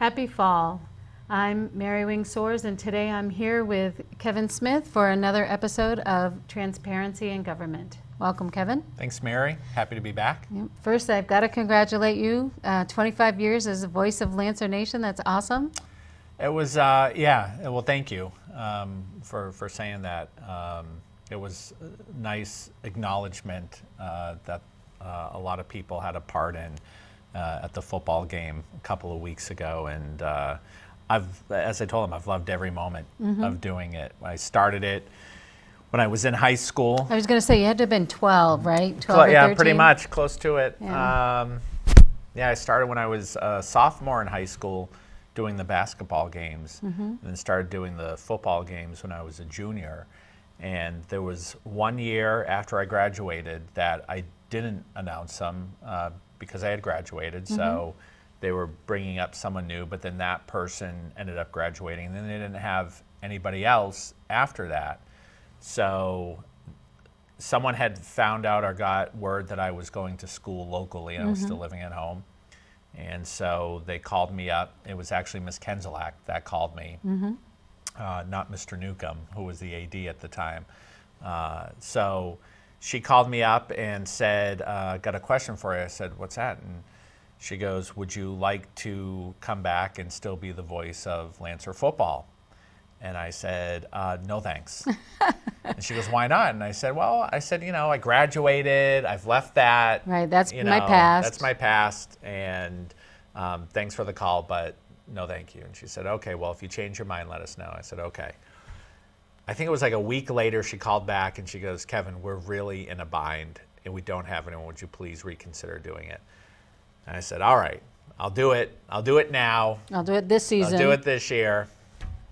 Happy fall. I'm Mary Wing Soares, and today I'm here with Kevin Smith for another episode of Transparency in Government. Welcome, Kevin. Thanks, Mary. Happy to be back. First, I've got to congratulate you. 25 years as the voice of Lancer Nation. That's awesome. It was, well, thank you for saying that. It was a nice acknowledgement that a lot of people had a part in at the football game a couple of weeks ago. And as I told them, I've loved every moment of doing it. I started it when I was in high school. I was going to say, you had to have been 12, right? 12 or 13? Yeah, pretty much, close to it. Yeah. I started when I was a sophomore in high school doing the basketball games, and then started doing the football games when I was a junior. And there was 1 year after I graduated that I didn't announce them because I had graduated. So they were bringing up someone new, but then that person ended up graduating, and then they didn't have anybody else after that. So someone had found out or got word that I was going to school locally, and I was still living at home. And so they called me up. It was actually Miss Kenzelack that called me, not Mr. Newcomb, who was the AD at the time. So she called me up and said, got a question for you. I said, what's that? And she goes, would you like to come back and still be the voice of Lancer football? And I said, no, thanks. And she goes, why not? And I said, I graduated. I've left that. Right, that's my past. That's my past. And thanks for the call, but no, thank you. And she said, okay, well, if you change your mind, let us know. I said, okay. I think it was like a week later, she called back and she goes, Kevin, we're really in a bind and we don't have anyone. Would you please reconsider doing it? And I said, all right, I'll do it. I'll do it now. I'll do it this season. I'll do it this year.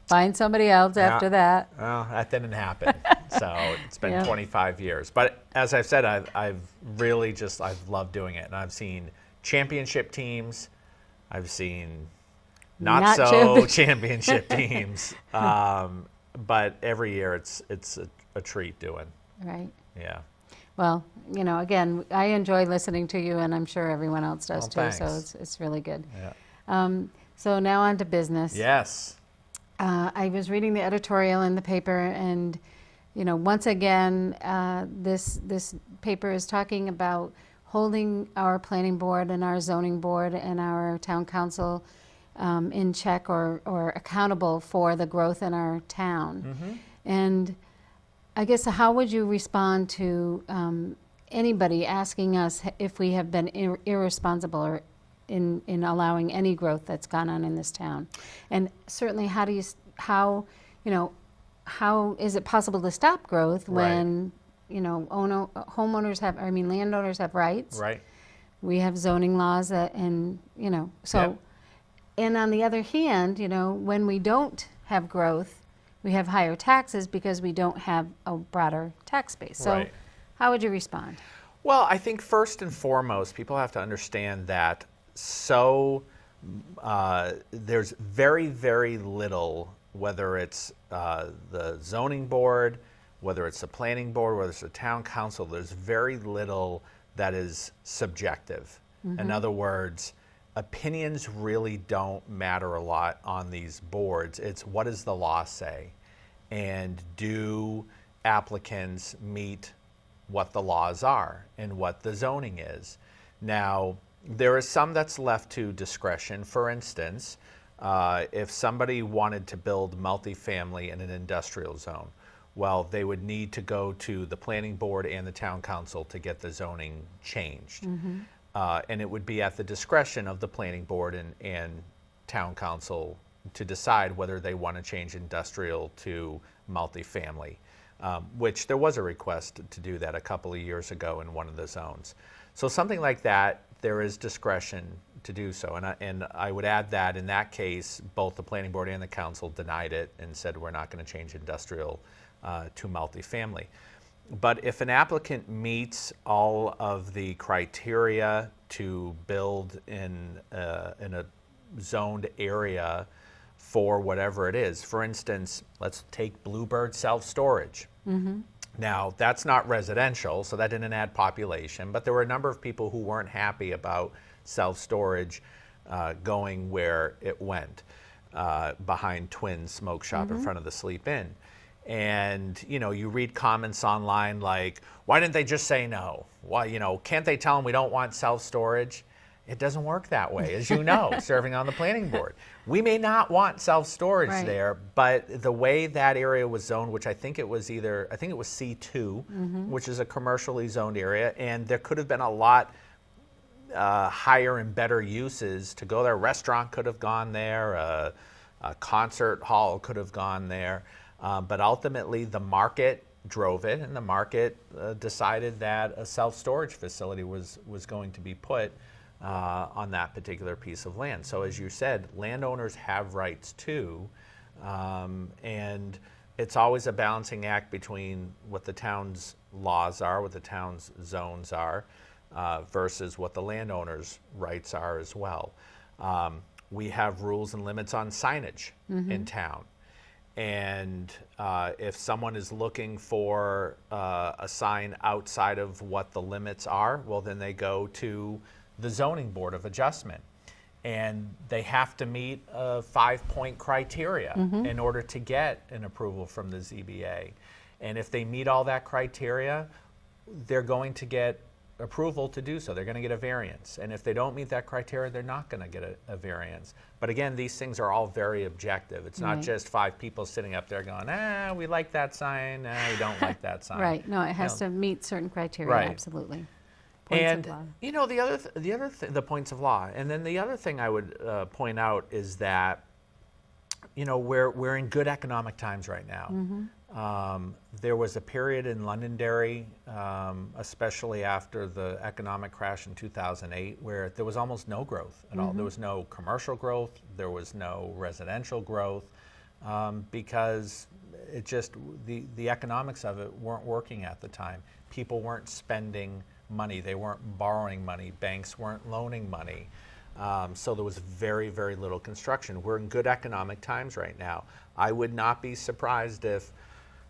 Find somebody else after that. Well, that didn't happen. So it's been 25 years. But as I've said, I've really I've loved doing it. And I've seen championship teams. I've seen not so championship teams. But every year it's a treat doing. Right. Yeah. Well, again, I enjoy listening to you, and I'm sure everyone else does too. Thanks. So it's really good. Yeah. So now on to business. Yes. I was reading the editorial in the paper, and once again, this paper is talking about holding our planning board and our zoning board and our town council in check or accountable for the growth in our town. And I guess, how would you respond to anybody asking us if we have been irresponsible or in allowing any growth that's gone on in this town? And certainly, how is it possible to stop growth when landowners have rights? Right. We have zoning laws and on the other hand, when we don't have growth, we have higher taxes because we don't have a broader tax base. So how would you respond? Well, I think first and foremost, people have to understand that there's very, very little, whether it's the zoning board, whether it's the planning board, whether it's the town council, there's very little that is subjective. In other words, opinions really don't matter a lot on these boards. It's what does the law say? And do applicants meet what the laws are and what the zoning is? Now, there is some that's left to discretion. For instance, if somebody wanted to build multifamily in an industrial zone, well, they would need to go to the planning board and the town council to get the zoning changed. And it would be at the discretion of the planning board and town council to decide whether they want to change industrial to multifamily, which there was a request to do that a couple of years ago in one of the zones. So something like that, there is discretion to do so. And I would add that in that case, both the planning board and the council denied it and said we're not going to change industrial to multifamily. But if an applicant meets all of the criteria to build in a zoned area for whatever it is, for instance, let's take Bluebird self-storage. Now, that's not residential, so that didn't add population, but there were a number of people who weren't happy about self-storage going where it went, behind Twin Smoke Shop in front of the Sleep Inn. And, you know, you read comments online like, why didn't they just say no? Why, you know, can't they tell them we don't want self-storage? It doesn't work that way, as you know, serving on the planning board. We may not want self-storage Right. there, but the way that area was zoned, which I think it was C2, which is a commercially zoned area, and there could have been a lot higher and better uses to go there. A restaurant could have gone there, a concert hall could have gone there, but ultimately the market drove it, and the market decided that a self-storage facility was going to be put on that particular piece of land. So as you said, landowners have rights too, and it's always a balancing act between what the town's laws are, what the town's zones are, versus what the landowner's rights are as well. We have rules and limits on signage in town. And if someone is looking for a sign outside of what the limits are, well, then they go to the Zoning Board of Adjustment. And they have to meet a 5-point criteria in order to get an approval from the ZBA. And if they meet all that criteria, they're going to get approval to do so. They're going to get a variance. And if they don't meet that criteria, they're not going to get a variance. But again, these things are all very objective. It's not just 5 people sitting up there going, we like that sign, we don't like that sign. Right. No, it has to meet certain criteria. Right. Absolutely. Points And of law. you know, the points of law. And then the other thing I would point out is that, you know, we're in good economic times right now. There was a period in Londonderry, especially after the economic crash in 2008, where there was almost no growth at all. There was no commercial growth, there was no residential growth, because it just, the economics of it weren't working at the time. People weren't spending money, they weren't borrowing money, banks weren't loaning money. So there was very, very little construction. We're in good economic times right now. I would not be surprised if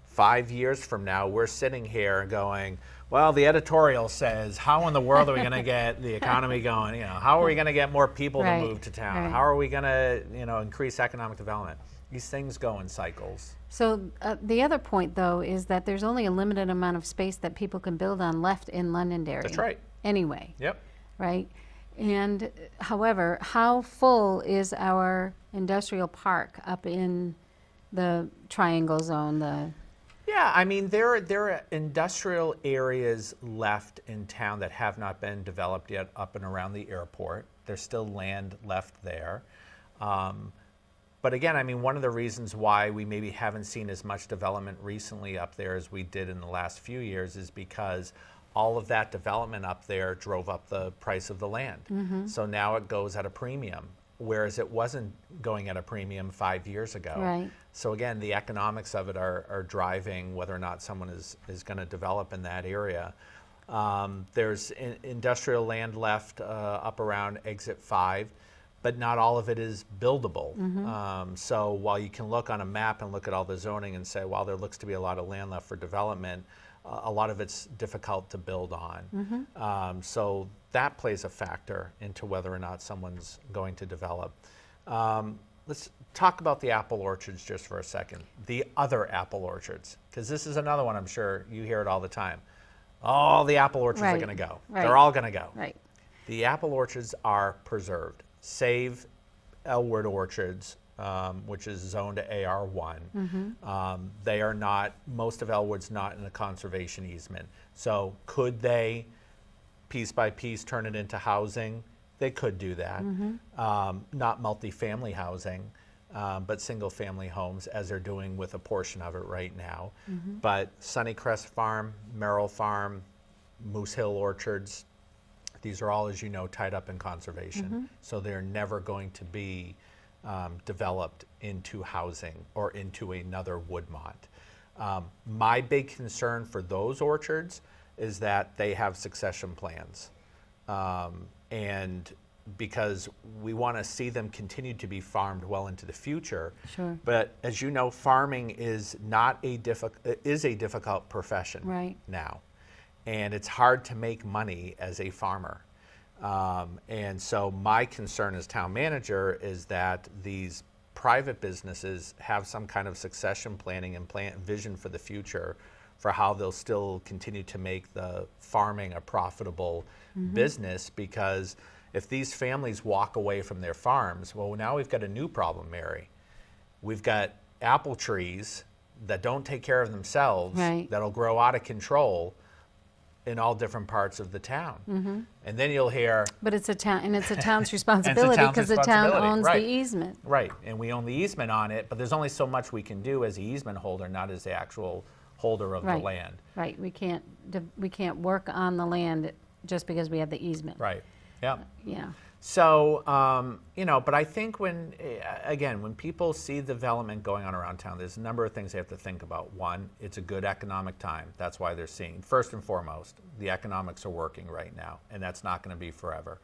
5 years from now we're sitting here going, well, the editorial says, how in the world are we going to get the economy going? You know, how are we going to get more people Right, to move to town? right. How are we going to, you know, increase economic development? These things go in cycles. So the other point, though, is that there's only a limited amount of space that people can build on left in Londonderry. That's right. Anyway. Yep. Right? And however, how full is our industrial park up in the triangle zone, Yeah, I mean, there are industrial areas left in town that have not been developed yet up and around the airport. There's still land left there. But again, I mean, one of the reasons why we maybe haven't seen as much development recently up there as we did in the last few years is because all of that development up there drove up the price of the land. So now it goes at a premium, whereas it wasn't going at a premium 5 years ago. Right. So again, the economics of it are driving whether or not someone is going to develop in that area. There's industrial land left up around Exit 5, but not all of it is buildable. So while you can look on a map and look at all the zoning and say, well, there looks to be a lot of land left for development, a lot of it's difficult to build on. So that plays a factor into whether or not someone's going to develop. Let's talk about the apple orchards just for a second. The other apple orchards, because this is another one, I'm sure you hear it all the time. All the apple orchards are Right, going to go. right. They're all going to go. Right. The apple orchards are preserved, save Elwood orchards, which is zoned to AR1. They are not, most of Elwood's not in a conservation easement. So could they, piece by piece, turn it into housing? They could do that. Not multifamily housing, but single family homes, as they're doing with a portion of it right now. But Sunnycrest Farm, Merrill Farm, Moose Hill Orchards, these are all, as you know, tied up in conservation. So they're never going to be developed into housing or into another Woodmont. My big concern for those orchards is that they have succession plans. And because we want to see them continue to be farmed well into the future. Sure. But as you know, farming is not a difficult profession Right. now. And it's hard to make money as a farmer. And so my concern as town manager is that these private businesses have some kind of succession planning and vision for the future for how they'll still continue to make the farming a profitable business, because if these families walk away from their farms, well, now we've got a new problem, Mary. We've got apple trees that don't take care of themselves, Right. that'll grow out of control in all different parts of the town. And then you'll hear, But it's a town, and it's a town's responsibility town's because the town responsibility, owns right. the easement. right, and we own the easement on it, but there's only so much we can do as the easement holder, not as the actual holder of the Right. land. Right, we can't work on the land just because we have the easement. Right, yeah. Yeah, So, but I think when people see development going on around town, there's a number of things they have to think about. One, it's a good economic time. That's why they're seeing, first and foremost, the economics are working right now, and that's not going to be forever.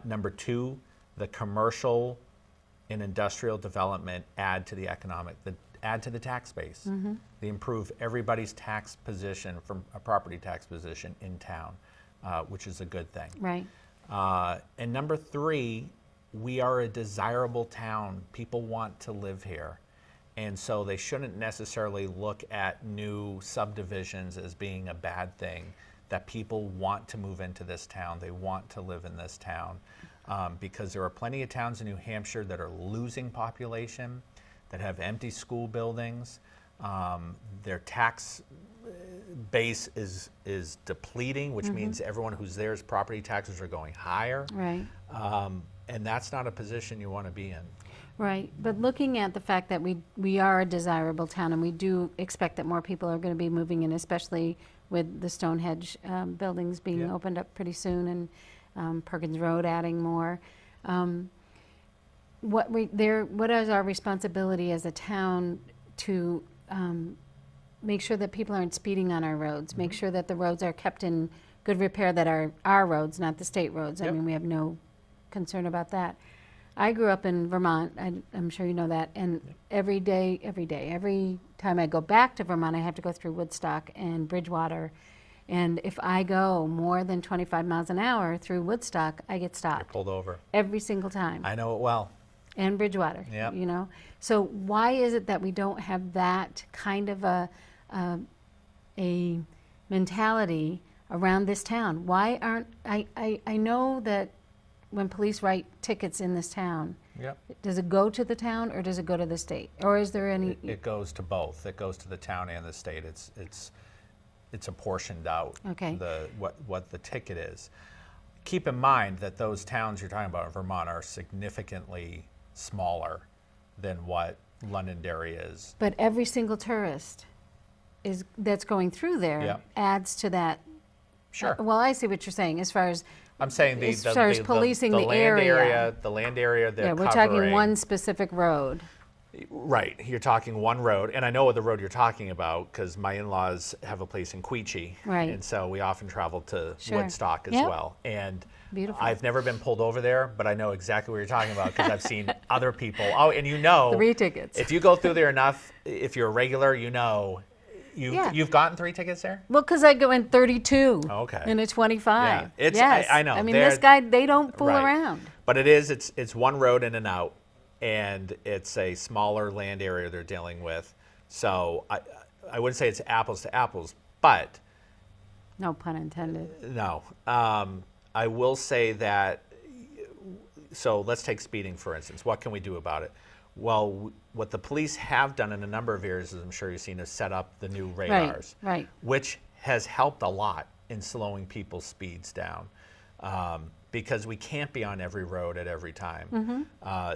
Number two, the commercial and industrial development add to the add to the tax base. They improve everybody's tax position from a property tax position in town, which is a good thing. right, And number three, we are a desirable town. People want to live here. And so they shouldn't necessarily look at new subdivisions as being a bad thing, that people want to move into this town. They want to live in this town. Because there are plenty of towns in New Hampshire that are losing population, that have empty school buildings. Their tax base is depleting, which means everyone who's there's property taxes are going higher. right. And that's not a position you want to be in. Right, but looking at the fact that we are a desirable town, and we do expect that more people are going to be moving in, especially with the Stonehenge buildings being Yeah. opened up pretty soon, and Perkins Road adding more. What is our responsibility as a town to make sure that people aren't speeding on our roads, make sure that the roads are kept in good repair, that are our roads, not the state roads? I Yep. mean, we have no concern about that. I grew up in Vermont, I'm sure you know that, and every time I go back to Vermont, I have to go through Woodstock and Bridgewater. And if I go more than 25 miles an hour through Woodstock, I get You're stopped pulled over. every single time. I know it well. And Bridgewater, Yep. you know? So why is it that we don't have that kind of a mentality around this town? Why aren't, I know that when police write tickets in this town, Yep. does it go to the town or does it go to the state? Or is there any? It goes to both. It goes to the town and the state. It's apportioned out. Okay. What the ticket is. Keep in mind that those towns you're talking about in Vermont are significantly smaller than what Londonderry is. But every single tourist that's going through there Yep. adds to that. Sure. Well, I see what you're saying as far as. I'm saying as far as policing the land area. the land area they're Yeah, we're covering. talking one specific road. Right, you're talking one road, and I know what the road you're talking about because my in-laws have a place in Queechee, Right. and so we often travel to Sure. Woodstock as Yep. well. And Beautiful. I've never been pulled over there, but I know exactly what you're talking about because I've seen other people. Oh, and you know, 3 tickets. if you go through there enough, if you're a regular, you know, Yeah. you've gotten 3 tickets there. Well, because I go in 32 Okay. and a 25. Yeah, yes. I know. I mean, They're- this guy, they don't fool Right. around. But it's one road in and out, and it's a smaller land area they're dealing with. So I wouldn't say it's apples to apples, but No pun intended. no. I will say that, so let's take speeding, for instance. What can we do about it? Well, what the police have done in a number of areas, as I'm sure you've seen, is set up the new radars, right. which has helped a lot in slowing people's speeds down. Because we can't be on every road at every time.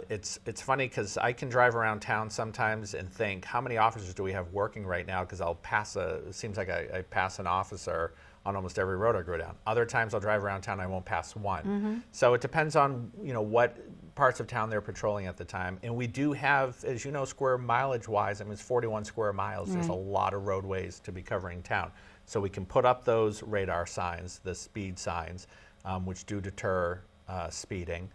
It's funny because I can drive around town sometimes and think, how many officers do we have working right now? Because it seems like I pass an officer on almost every road I go down. Other times I'll drive around town, I won't pass one. So it depends on what parts of town they're patrolling at the time. And we do have, as you know, square mileage wise, I mean, it's 41 square miles. There's a Right. lot of roadways to be covering town. So we can put up those radar signs, the speed signs, which do deter speeding.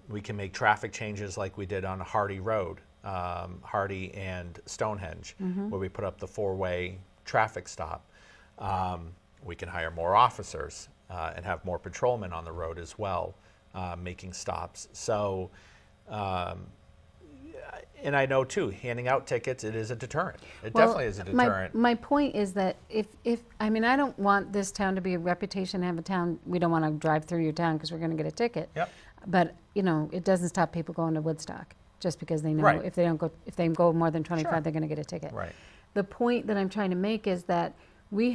We can make traffic changes like we did on Hardy Road, Hardy and Stonehenge, where we put up the 4-way traffic stop. we can hire more officers and have more patrolmen on the road as well, making stops. So, and I know too, handing out tickets, it is a deterrent. It definitely is a deterrent. My point is that if I mean, I don't want this town to be a reputation to have a town, we don't want to drive through your town because we're going to get a ticket. Yep. But, you know, it doesn't stop people going to Woodstock just because they know Right. if they go more than 25, Sure. they're going to get a ticket. Right. The point that I'm trying to make is that we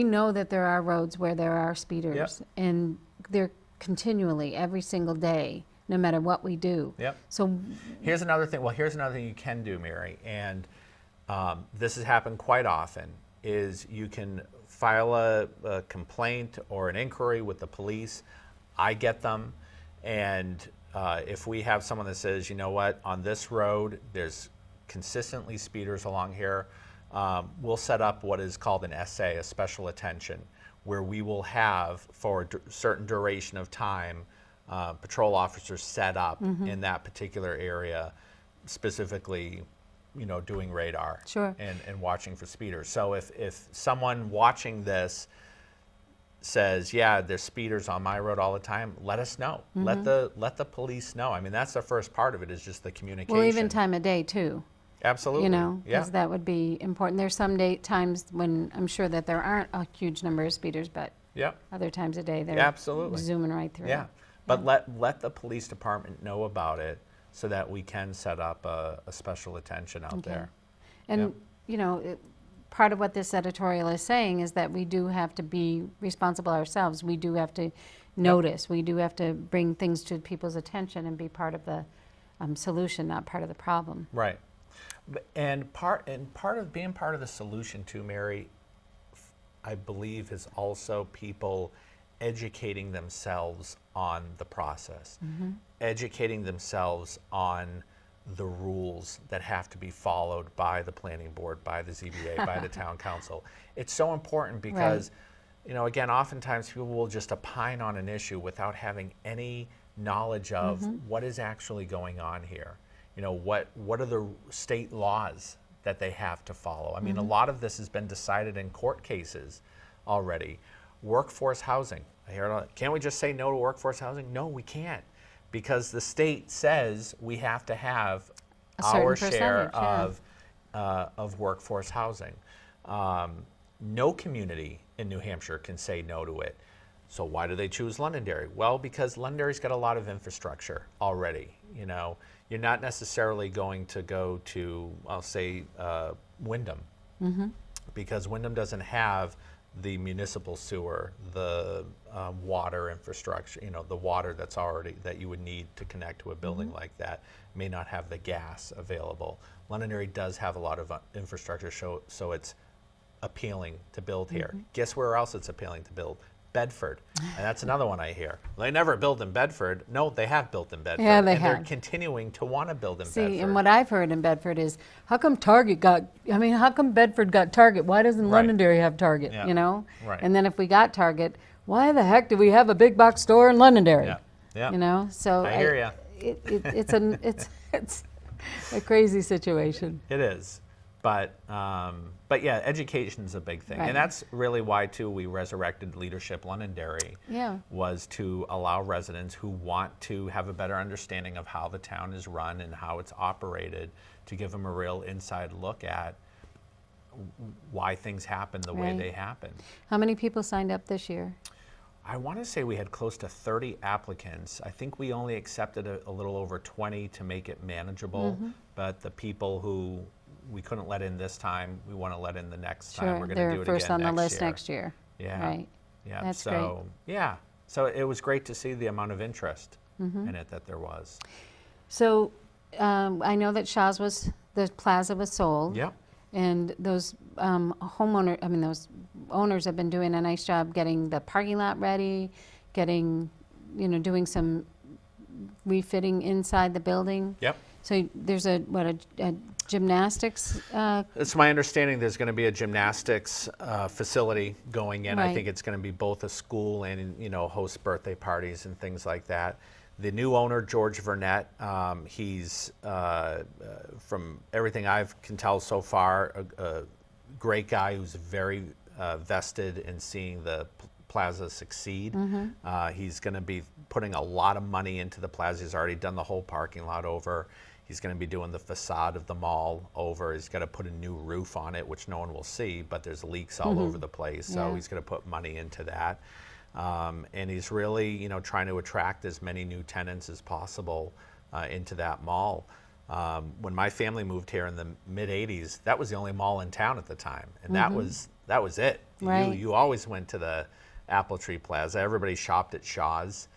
know that there are roads where there are speeders, and they're continually every single day, no matter what we do. Yep. So Here's another thing. Well, here's another thing you can do, Mary, and this has happened quite often, is you can file a complaint or an inquiry with the police. I get them, and if we have someone that says, you know what, on this road, there's consistently speeders along here, we'll set up what is called an SA, a special attention, where we will have, for a certain duration of time, patrol officers set up in that particular area, specifically, you know, doing radar Sure. and watching for speeders. So if someone watching this says, yeah, there's speeders on my road all the time, let us know. Let the police know. I mean, that's the first part of it, is just the communication. well, even time of day too. Absolutely. You know, yeah. because that would be important. There's some times when I'm sure that there aren't a huge number of speeders, but Yeah. other times a day they're Absolutely. zooming right through. Yeah. But let the police department know about it so that we can set up a special attention out there. And, Yep. you know, part of what this editorial is saying is that we do have to be responsible ourselves. We do have to notice. We do have to bring things to people's attention and be part of the solution, not part of the problem. Right. And part of being part of the solution too, Mary, I believe, is also people educating themselves on the process, educating themselves on the rules that have to be followed by the planning board, by the ZBA, by the town council. It's so important because, you know, again, oftentimes people will just opine on an issue without having any knowledge of what is actually going on here. You know, what are the state laws that they have to follow? I mean, a lot of this has been decided in court cases already. Workforce housing. I hear it a lot. Can't we just say no to workforce housing? No, we can't, because the state says we have to have A certain our share percentage, of workforce housing. No community in New Hampshire can say no to it. So why do they choose Londonderry? Well, because Londonderry's got a lot of infrastructure already. You know, you're not necessarily going to go to, I'll say, Wyndham, because Wyndham doesn't have the municipal sewer, the water infrastructure, you know, the water that you would need to connect to a building like that, may not have the gas available. Londonderry does have a lot of infrastructure, so it's appealing to build here. Guess where else it's appealing to build? Bedford. And that's another one I hear. They never built in Bedford. No, they have built in Bedford. Yeah, they and have. they're continuing to want to build in See, Bedford. and what I've heard in Bedford is, how come Bedford got Target? Why doesn't Right. Londonderry have Target, Yeah. you know? Right. And then if we got Target, why the heck do we have a big box store in Londonderry? Yeah, yeah. You know, so I hear ya. It's a crazy situation. It is. But yeah, education's a big thing. Right. And that's really why, too, we resurrected Leadership Londonderry, Yeah. was to allow residents who want to have a better understanding of how the town is run and how it's operated, to give them a real inside look at why things happen the way Right. they happen. How many people signed up this year? I want to say we had close to 30 applicants. I think we only accepted a little over 20 to make it manageable, but the people who we couldn't let in this time, we want to let in the next time. We're going to they're do it first again on the next list year. next year. Yeah. Right. Yeah. That's so, yeah. So it was great to see the amount of interest in it that there was. So I know that the plaza was sold. Yep. And those those owners have been doing a nice job getting the parking lot ready, doing some refitting inside the building. Yep. So there's a gymnastics, It's my understanding there's going to be a gymnastics facility going in. I Right. think it's going to be both a school and, host birthday parties and things like that. The new owner, George Vernette, he's, from everything I can tell so far, a great guy who's very vested in seeing the plaza succeed. He's going to be putting a lot of money into the plaza. He's already done the whole parking lot over. He's going to be doing the facade of the mall over. He's got to put a new roof on it, which no one will see, but there's leaks all over the place. So Yeah. he's going to put money into that. And he's really, trying to attract as many new tenants as possible into that mall. When my family moved here in the mid '80s, that was the only mall in town at the time, and that was it. Right. You always went to the Apple Tree Plaza. Everybody shopped at Shaw's.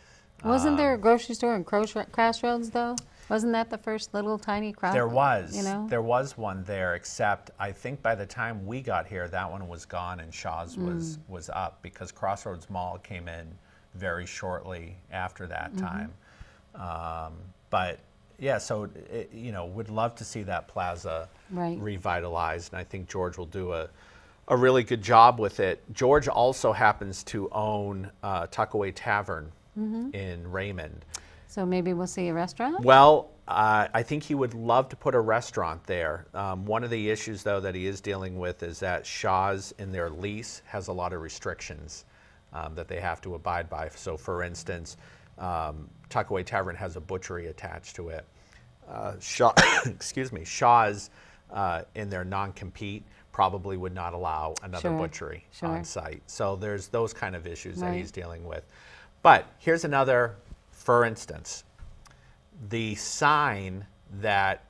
Wasn't there a grocery store in Crossroads, though? Wasn't that the first little tiny There was. You know? There was one there, except I think by the time we got here, that one was gone and Shaw's was up, because Crossroads Mall came in very shortly after that time. But yeah, so would love to see that plaza Right. revitalized, and I think George will do a really good job with it. George also happens to own Tuckaway Tavern in Raymond. So maybe we'll see a restaurant? Well, I think he would love to put a restaurant there. One of the issues, though, that he is dealing with is that Shaw's in their lease has a lot of restrictions that they have to abide by. So, for instance, Tuckaway Tavern has a butchery attached to it. Shaw's in their non-compete probably would not allow another Sure, butchery sure. on site. So there's those kind of issues that Right. he's dealing with. But here's another, for instance, the sign that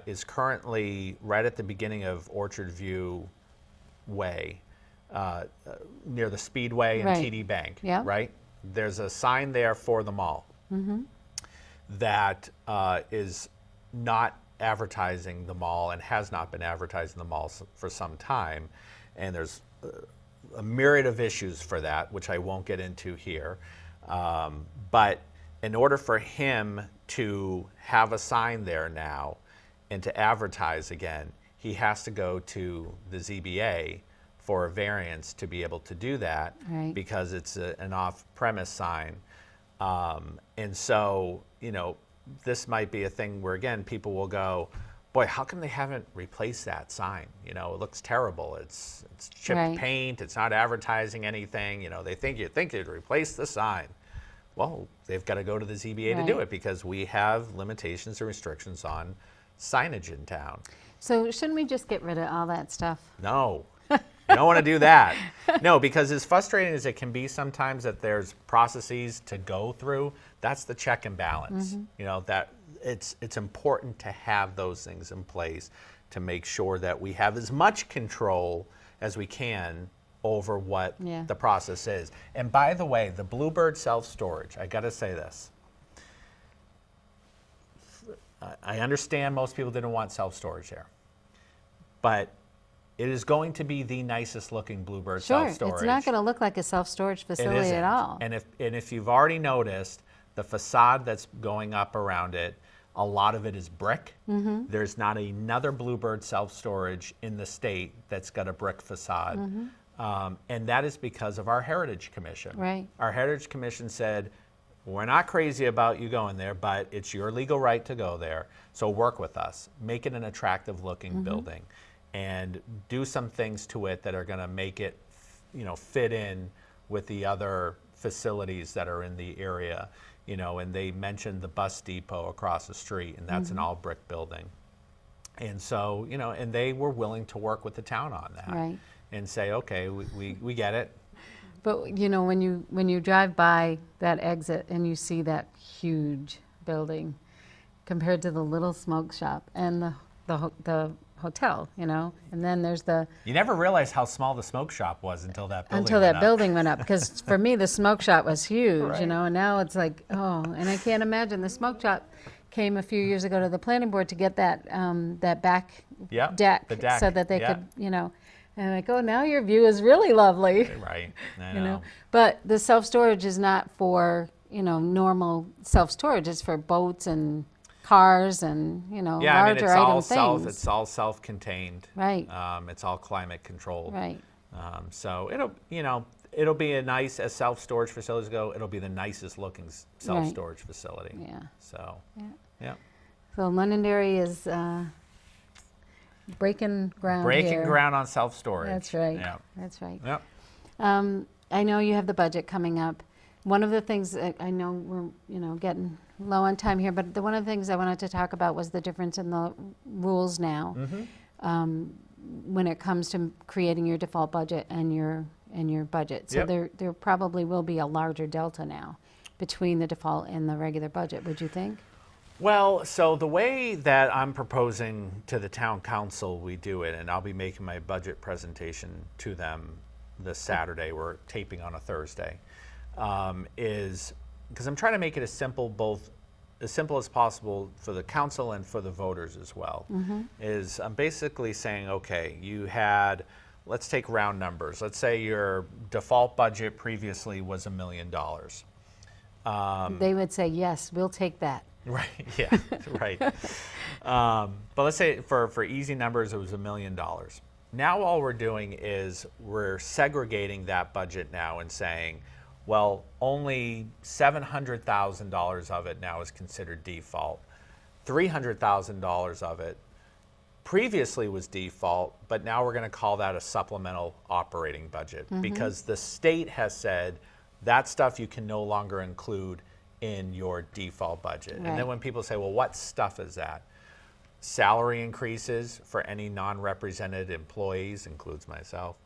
is currently right at the beginning of Orchard View Way, near the Speedway and Right. TD Bank, Yeah. right? There's a sign there for the mall that is not advertising the mall and has not been advertising the mall for some time. And there's a myriad of issues for that, which I won't get into here. But in order for him to have a sign there now and to advertise again, he has to go to the ZBA for a variance to be able to do that, Right. because it's an off-premise sign. And so, this might be a thing where, again, people will go, boy, how come they haven't replaced that sign? It looks terrible. It's chipped Right. paint. It's not advertising anything. They think you'd replace the sign. Well, they've got to go to the ZBA to do Right. it, because we have limitations and restrictions on signage in town. So shouldn't we just get rid of all that stuff? No, you don't want to do that. No, because as frustrating as it can be sometimes that there's processes to go through, that's the check and balance. That it's important to have those things in place to make sure that we have as much control as we can over what Yeah. the process is. And by the way, the Bluebird self-storage, I got to say this. I understand most people didn't want self-storage there, but it is going to be the nicest looking Bluebird Sure, self-storage. it's not going to look like a self-storage It facility isn't. at all. And if you've already noticed, the facade that's going up around it, a lot of it is brick. Mm-hmm. There's not another Bluebird self-storage in the state that's got a brick facade. And that is because of our Heritage Commission. Right. Our Heritage Commission said, we're not crazy about you going there, but it's your legal right to go there. So work with us. Make it an attractive looking building, and do some things to it that are going to make it, fit in with the other facilities that are in the area. And they mentioned the bus depot across the street, and that's an all brick building. And so, and they were willing to work with the town on that. Right. And say, okay, we get it. But when you drive by that exit and you see that huge building compared to the little smoke shop and the hotel, and then there's the You never realized how small the smoke shop was until that building until went that up. building went up, because for me the smoke shop was huge, Right. and now it's like, oh, and I can't imagine. The smoke shop came a few years ago to the planning board to get that back Yep, deck, the deck, so that they yeah. could, and like, oh, now your view is really lovely. Right, I you know. know, but the self-storage is not for normal self-storage. It's for boats and cars and Yeah, I mean, larger item things. it's all self-contained. Right. It's all climate controlled. Right. So it'll be a nice, as self-storage facilities go, it'll be the nicest looking self-storage facility. Yeah. So, Yeah. yeah. So Londonderry is breaking ground Breaking here. ground on self-storage. That's right. Yeah. That's right. Yep. I know you have the budget coming up. One of the things that I know we're getting low on time here, but one of the things I wanted to talk about was the difference in the rules now when it comes to creating your default budget and your budget. So Yep. there probably will be a larger delta now between the default and the regular budget. Would you think? Well, so the way that I'm proposing to the town council we do it, and I'll be making my budget presentation to them this Saturday, we're taping on a Thursday, is because I'm trying to make it as simple as possible for the council and for the voters as well. Is I'm basically saying, okay, you had, let's take round numbers. Let's say your default budget previously was $1 million. They would say, yes, we'll take that. Right. Yeah. Right. But let's say for easy numbers, it was $1 million. Now all we're doing is we're segregating that budget now and saying, well, only $700,000 of it now is considered default. $300,000 of it previously was default, but now we're going to call that a supplemental operating budget because the state has said that stuff you can no longer include in your default budget. Right. And then when people say, well, what stuff is that? Salary increases for any non-represented employees, includes myself.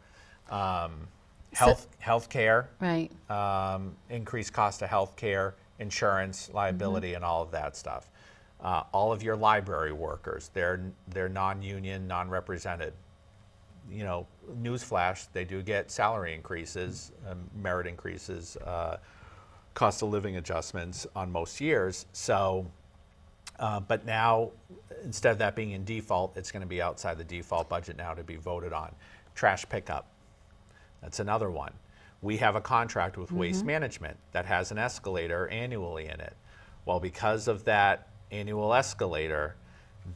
Health care, Right. increased cost of health care, insurance, liability, and all of that stuff. All of your library workers, they're non-union, non-represented. Newsflash, they do get salary increases, merit increases, cost of living adjustments on most years. So, but now, instead of that being in default, it's going to be outside the default budget now to be voted on. Trash pickup, that's another one. We have a contract with Waste Management that has an escalator annually in it. Well, because of that annual escalator,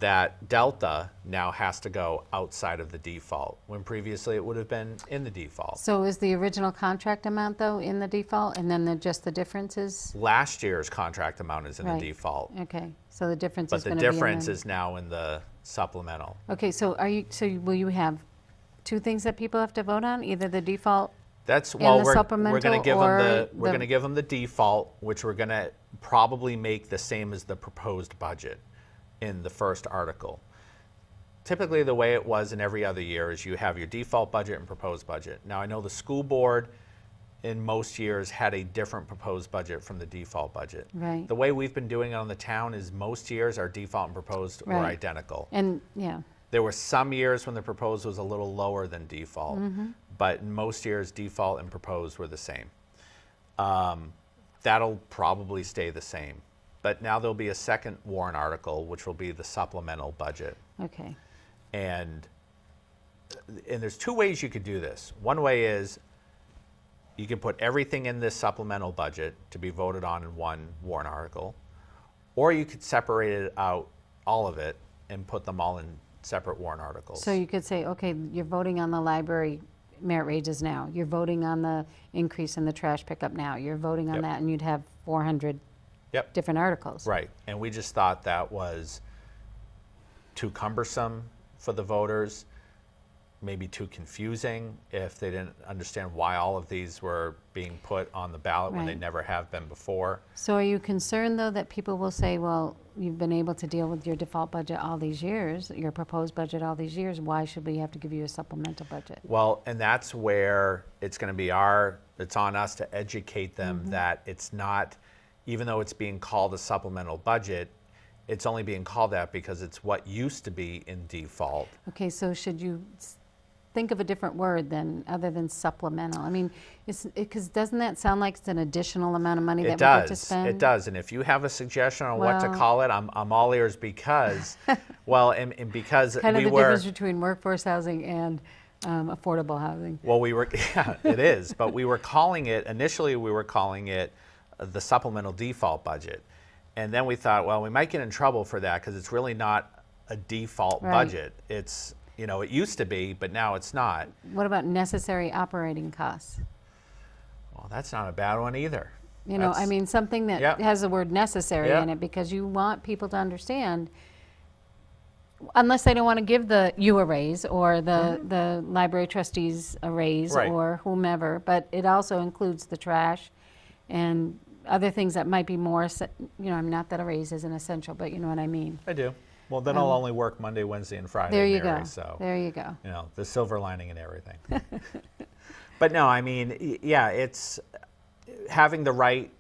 that delta now has to go outside of the default, when previously it would have been in the default. So is the original contract amount, though, in the default, and then just the difference is? Last year's contract amount is in Right. the default, Okay, so the difference but is the going to be in difference is now in the supplemental. Okay, so will you have two things that people have to vote on, either the default? That's And well, the we're going to supplemental give or them we're the- going to give them the default, which we're going to probably make the same as the proposed budget in the first article. Typically, the way it was in every other year is you have your default budget and proposed budget. Now, I know the school board in most years had a different proposed budget from the default budget. Right. The way we've been doing it on the town is most years our default and proposed were Right. identical. And, yeah, There were some years when the proposed was a little lower than default, but in most years default and proposed were the same. That'll probably stay the same. But now there'll be a second warrant article, which will be the supplemental budget. okay. And there's two ways you could do this. One way is you can put everything in this supplemental budget to be voted on in one warrant article, or you could separate it out, all of it, and put them all in separate warrant articles. So you could say, okay, you're voting on the library merit wages now, you're voting on the increase in the trash pickup now, you're voting on Yep. that, and you'd have 400 Yep. different articles. Right, and we just thought that was too cumbersome for the voters, maybe too confusing if they didn't understand why all of these were being put on the ballot when they Right. never have been before. So are you concerned, though, that people will say, well, you've been able to deal with your default budget all these years, your proposed budget all these years, why should we have to give you a supplemental budget? Well, and that's where it's going to be it's on us to educate them that it's not, even though it's being called a supplemental budget, it's only being called that because it's what used to be in default. Okay, so should you think of a different word then, other than supplemental? I mean, because doesn't that sound like it's an additional amount of money that we get to spend? It does. And if you have a suggestion on what to Well- call it, I'm all ears because, well, and because Kind of we the were, difference between workforce housing and affordable housing. well, yeah, it is, but initially we were calling it the supplemental default budget. And then we thought, well, we might get in trouble for that because it's really not a default Right. budget. It's, it used to be, but now it's not. What about necessary operating costs? Well, that's not a bad one either. I That's- mean, something that Yep. has the word necessary Yep. in it, because you want people to understand unless they don't want to give you a raise or the library trustees a raise Right. or whomever, but it also includes the trash and other things that might be more, not that a raise isn't essential, but you know what I mean. I do. Well, then I'll only work Monday, Wednesday, and Friday, There you Mary, go. so, There you go. the silver lining in everything. But no, I mean, yeah, it's having the right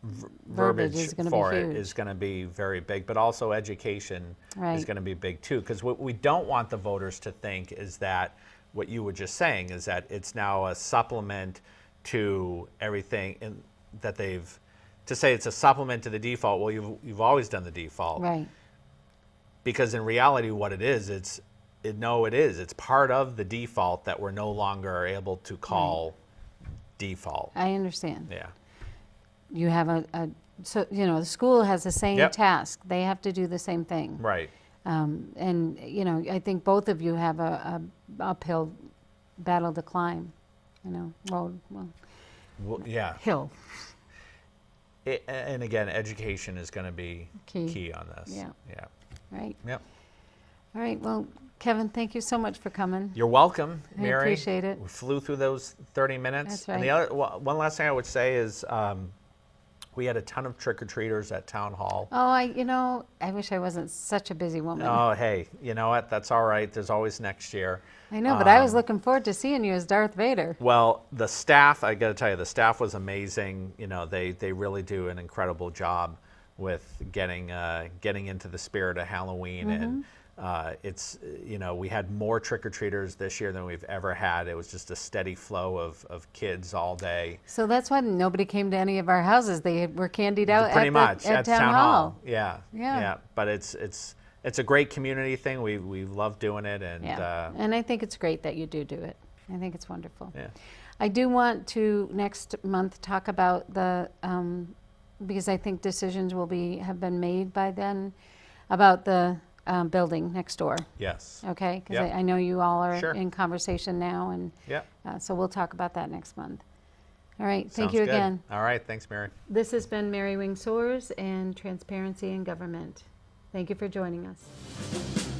Verbiage verbiage is gonna be for it huge. is going to be very big, but also education Right. is going to be big too. Because what we don't want the voters to think is that what you were just saying is that it's now a supplement to everything that they've. To say it's a supplement to the default, well, you've always done the default. Right. Because in reality, what it is, it is. It's part of the default that we're no longer able to call default. I understand. Yeah. You have so, the school has the same Yep. task. They have to do the same thing. Right. And, I think both of you have a uphill battle to climb, road, Well, yeah. hill. And again, education is going to be Key. key on this. Yeah. Yeah. Right. Yep. All right. Well, Kevin, thank you so much for coming. You're welcome, I Mary. appreciate it. We flew through those 30 minutes. That's And the right. other one last thing I would say is we had a ton of trick-or-treaters at Town Hall. Oh, I wish I wasn't such a busy woman. Oh, hey, you know what? That's all right. There's always next year. I know, but I was looking forward to seeing you as Darth Vader. Well, the staff, I got to tell you, the staff was amazing. They really do an incredible job with getting into the spirit of Halloween. And it's, we had more trick-or-treaters this year than we've ever had. It was just a steady flow of kids all day. So that's why nobody came to any of our houses. They were candied out Pretty much at Town Hall. Yeah. Yeah. Yeah. But it's a great community thing. We love doing it. And Yeah, and I think it's great that you do it. I think it's wonderful. yeah. I do want to next month talk about because I think decisions have been made by then about the building next door. Yes. Okay, because Yep. I know you all are Sure. in conversation now, and Yeah. so we'll talk about that next month. All right, thank Sounds you good. again. All right. Thanks, Mary. This has been Mary Wing Soares and Transparency in Government. Thank you for joining us.